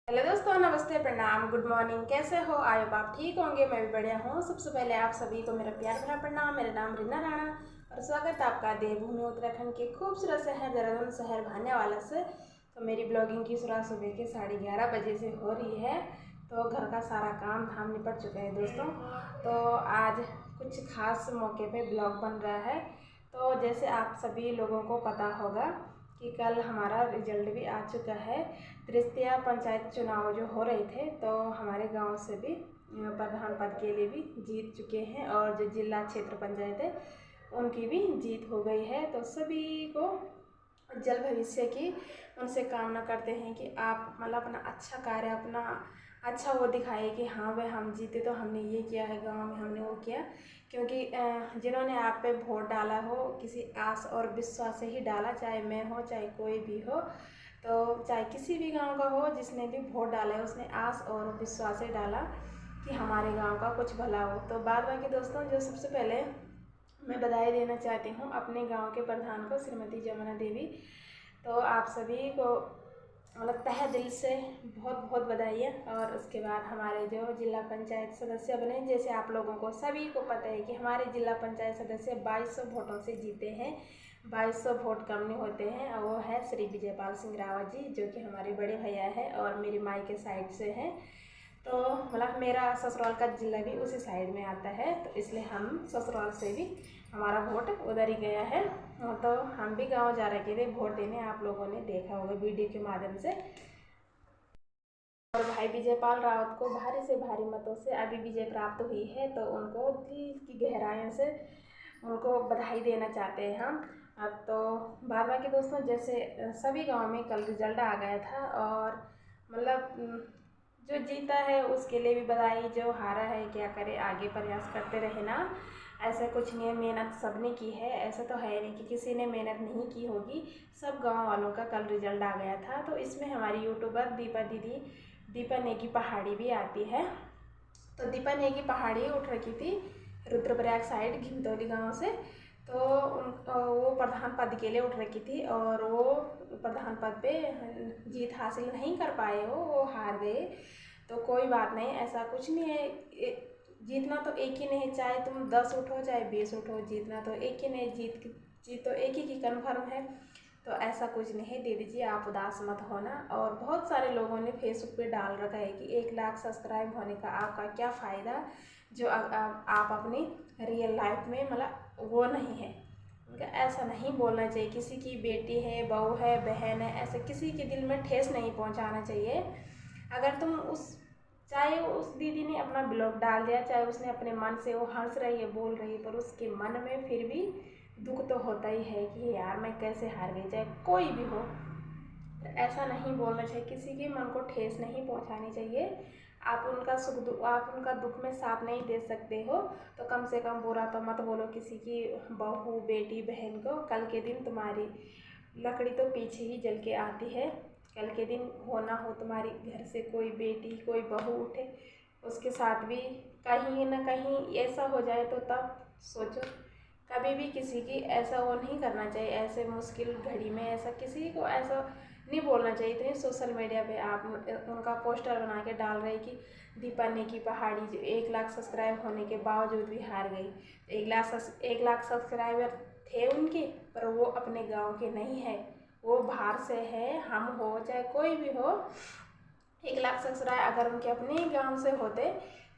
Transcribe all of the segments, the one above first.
Hello दोस्तों, नमस्ते, प्रणाम, गुड मॉर्निंग। कैसे हो? आई होप आप ठीक होंगे। मैं भी बढ़िया हूँ। सबसे पहले आप सभी को मेरा प्यार भरा प्रणाम। मेरा नाम रीना राणा और स्वागत है आपका देवभूमि उत्तराखंड के खूबसूरत शहर देहरादून शहर भानेवाला से। तो मेरी ब्लॉगिंग की शुरुआत सुबह के 11:30 बजे से हो रही है। तो घर का सारा काम धाम निपट चुका है दोस्तों। तो आज कुछ खास मौके पे ब्लॉग बन रहा है। तो जैसे आप सभी लोगों को पता होगा कि कल हमारा रिजल्ट भी आ चुका है। तृतीय पंचायत चुनाव जो हो रहे थे, तो हमारे गांव से भी प्रधान पद के लिए भी जीत चुके हैं और जो जिला क्षेत्र पंचायत है उनकी भी जीत हो गई है। तो सभी को उज्जवल भविष्य की उनसे कामना करते हैं कि आप मतलब अपना अच्छा कार्य, अपना अच्छा वो दिखाए कि हाँ भाई हम जीते तो हमने ये किया है, गांव में हमने वो किया। क्योंकि जिन्होंने आप पे वोट डाला हो किसी आस और विश्वास से ही डाला, चाहे मैं हो चाहे कोई भी हो, तो चाहे किसी भी गांव का हो, जिसने भी वोट डाला है उसने आस और विश्वास से डाला कि हमारे गांव का कुछ भला हो। तो बाद बाकी दोस्तों, जो सबसे पहले मैं बधाई देना चाहती हूँ अपने गांव के प्रधान को, श्रीमती जमुना देवी। तो आप सभी को मतलब तहे दिल से बहुत बहुत बधाई है। और उसके बाद हमारे जो जिला पंचायत सदस्य बने, जैसे आप लोगों को सभी को पता है कि हमारे जिला पंचायत सदस्य 2200 वोटों से जीते हैं। 2200 वोट कम नहीं होते हैं। और वो है श्री विजयपाल सिंह रावत जी, जो कि हमारे बड़े भैया है और मेरी माई के साइड से हैं। तो मतलब मेरा ससुराल का जिला भी उसी साइड में आता है, तो इसलिए हम ससुराल से भी हमारा वोट उधर ही गया है। तो हम भी गांव जा रहे थे वोट देने, आप लोगों ने देखा होगा वीडियो के माध्यम से। और भाई विजयपाल रावत को भारी से भारी मतों से अभी विजय प्राप्त हुई है, तो उनको दिल की गहराइयों से उनको बधाई देना चाहते हैं हम। अब तो बाद बाकी दोस्तों, जैसे सभी गांव में कल रिजल्ट आ गया था और मतलब जो जीता है उसके लिए भी बधाई, जो हारा है क्या करे, आगे प्रयास करते रहे ना। ऐसा कुछ नहीं है, मेहनत सबने की है। ऐसा तो है नहीं कि किसी ने मेहनत नहीं की होगी। सब गांव वालों का कल रिजल्ट आ गया था। तो इसमें हमारी यूट्यूबर दीपा दीदी, दीपा नेगी पहाड़ी भी आती है। तो दीपा नेगी पहाड़ी उठ रखी थी रुद्रप्रयाग साइड घिमतौली गांव से। तो वो प्रधान पद के लिए उठ रखी थी और वो प्रधान पद पे जीत हासिल नहीं कर पाए, वो हार गए। तो कोई बात नहीं, ऐसा कुछ नहीं है। जीतना तो एक ही नहीं, चाहे तुम 10 उठो चाहे 20 उठो, जीतना तो एक ही नहीं। जीत तो एक ही की कन्फर्म है। तो ऐसा कुछ नहीं दीदी जी, आप उदास मत होना। और बहुत सारे लोगों ने फेसबुक पे डाल रखा है कि 1 लाख सब्सक्राइब होने का आपका क्या फ़ायदा, जो आप अपनी रियल लाइफ में मतलब वो नहीं है। ऐसा नहीं बोलना चाहिए। किसी की बेटी है, बहू है, बहन है, ऐसे किसी के दिल में ठेस नहीं पहुंचाना चाहिए। अगर तुम चाहे उस दीदी ने अपना ब्लॉग डाल दिया, चाहे उसने अपने मन से वो हंस रही है बोल रही है, पर उसके मन में फिर भी दुख तो होता ही है कि यार मैं कैसे हार गई, चाहे कोई भी हो। ऐसा नहीं बोलना चाहिए, किसी के मन को ठेस नहीं पहुंचानी चाहिए। आप उनका आप उनका दुख में साथ नहीं दे सकते हो, तो कम से कम बुरा तो मत बोलो किसी की बहू, बेटी, बहन को। कल के दिन तुम्हारी लकड़ी तो पीछे ही जल के आती है। कल के दिन होना हो तुम्हारी घर से कोई बेटी, कोई बहू उठे, उसके साथ भी कहीं ना कहीं ऐसा हो जाए, तो तब सोचो। कभी भी किसी की ऐसा वो नहीं करना चाहिए। ऐसे मुश्किल घड़ी में ऐसा किसी को ऐसा नहीं बोलना चाहिए। इतने सोशल मीडिया पे आप उनका पोस्टर बना के डाल रहे कि दीपा नेगी पहाड़ी जो 1 लाख सब्सक्राइब होने के बावजूद भी हार गई। 1 लाख सब्सक्राइबर थे उनके, पर वो अपने गांव के नहीं है, वो बाहर से है। हम हो चाहे कोई भी हो, 1 लाख सब्सक्राइब अगर उनके अपने गांव से होते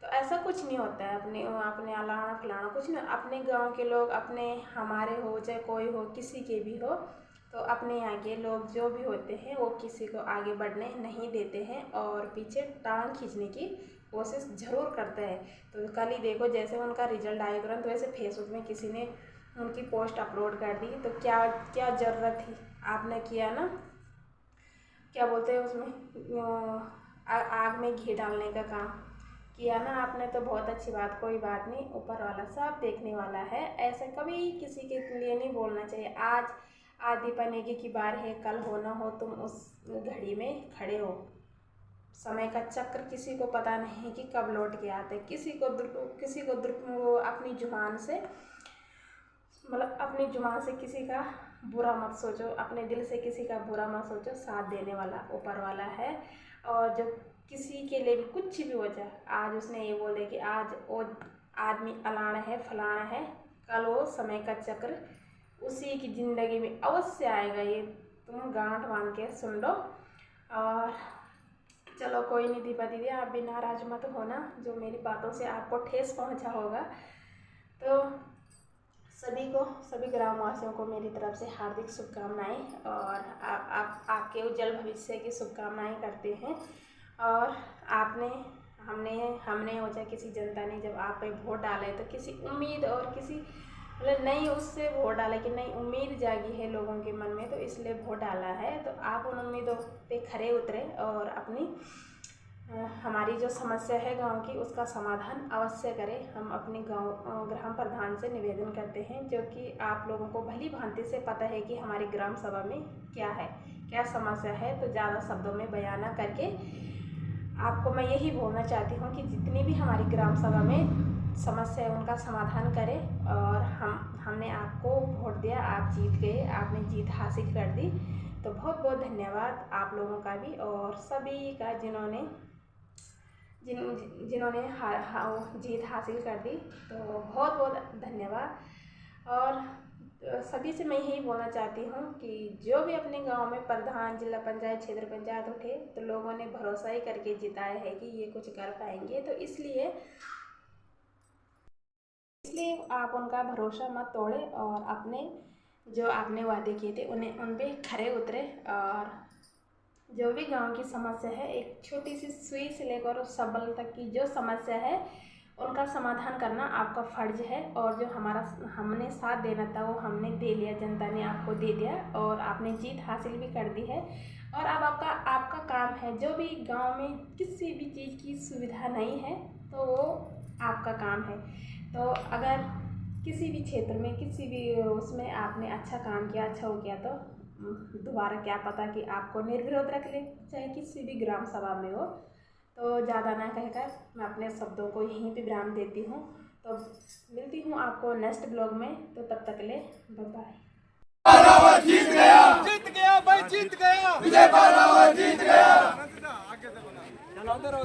तो ऐसा कुछ नहीं होता है। अपने अपने अलाना फलाना कुछ नहीं, अपने गांव के लोग, अपने हमारे हो चाहे कोई हो, किसी के भी हो, तो अपने यहाँ के लोग जो भी होते हैं वो किसी को आगे बढ़ने नहीं देते हैं और पीछे टांग खींचने की कोशिश ज़रूर करते हैं। तो कल ही देखो, जैसे उनका रिजल्ट आया तुरंत वैसे फेसबुक में किसी ने उनकी पोस्ट अपलोड कर दी। तो क्या क्या ज़रूरत थी, आपने किया ना, क्या बोलते हैं उसमें, आग में घी डालने का काम किया ना आपने। तो बहुत अच्छी बात, कोई बात नहीं, ऊपर वाला सब देखने वाला है। ऐसे कभी किसी के लिए नहीं बोलना चाहिए। आज आदि पनेगी की बार है, कल होना हो तुम उस घड़ी में खड़े हो। समय का चक्र किसी को पता नहीं है कि कब लौट के आते। किसी को अपनी जुबान से मतलब अपनी जुबान से किसी का बुरा मत सोचो, अपने दिल से किसी का बुरा मत सोचो। साथ देने वाला ऊपर वाला है। और जो किसी के लिए भी कुछ भी हो जाए, आज उसने ये बोले कि आज वो आदमी अलाना है फलाना है, कल वो समय का चक्र उसी की ज़िंदगी में अवश्य आएगा। ये तुम गांठ बांध के सुन लो। और चलो कोई नहीं दीपा दीदी, आप भी नाराज मत होना जो मेरी बातों से आपको ठेस पहुंचा होगा। तो सभी ग्रामवासियों को मेरी तरफ से हार्दिक शुभकामनाएं और आपके उज्जवल भविष्य की शुभकामनाएं करते हैं। और हमने हो चाहे किसी जनता ने जब आप पे वोट डाले तो किसी उम्मीद और किसी मतलब नई उससे वोट डाले कि नई उम्मीद जागी है लोगों के मन में, तो इसलिए वोट डाला है। तो आप उन उम्मीदों पे खरे उतरे और अपनी हमारी जो समस्या है गांव की उसका समाधान अवश्य करें। हम अपने ग्राम प्रधान से निवेदन करते हैं, जो कि आप लोगों को भली भांति से पता है कि हमारी ग्राम सभा में क्या है, क्या समस्या है। तो ज़्यादा शब्दों में बयान न करके आपको मैं यही बोलना चाहती हूँ कि जितनी भी हमारी ग्राम सभा में समस्या है उनका समाधान करें। और हमने आपको वोट दिया, आप जीत गए, आपने जीत हासिल कर दी। तो बहुत बहुत धन्यवाद आप लोगों का भी और सभी का जिन्होंने जीत हासिल कर दी। तो बहुत बहुत धन्यवाद। और सभी से मैं यही बोलना चाहती हूँ कि जो भी अपने गांव में प्रधान, जिला पंचायत, क्षेत्र पंचायत उठे तो लोगों ने भरोसा ही करके जिताया है कि ये कुछ कर पाएंगे। तो इसलिए आप उनका भरोसा मत तोड़े और अपने जो आपने वादे किए थे उन्हें उन पे खरे उतरे। और जो भी गांव की समस्या है, एक छोटी सी सुई से लेकर उस सबल तक की जो समस्या है उनका समाधान करना आपका फ़र्ज है। और जो हमने साथ देना था वो हमने दे लिया, जनता ने आपको दे दिया और आपने जीत हासिल भी कर दी है। और अब आपका काम है, जो भी गांव में किसी भी चीज़ की सुविधा नहीं है तो वो आपका काम है। तो अगर किसी भी क्षेत्र में किसी भी उसमें आपने अच्छा काम किया, अच्छा हो गया, तो दोबारा क्या पता कि आपको निर्विरोध रख ले, चाहे किसी भी ग्राम सभा में हो। तो ज़्यादा ना कहकर मैं अपने शब्दों को यहीं पे विराम देती हूँ। तो मिलती हूँ आपको नेक्स्ट ब्लॉग में। तो तब तक ले बाय बाय। जीत गया भाई, जीत गया विजय बारावर, जीत गया। चलते रहो।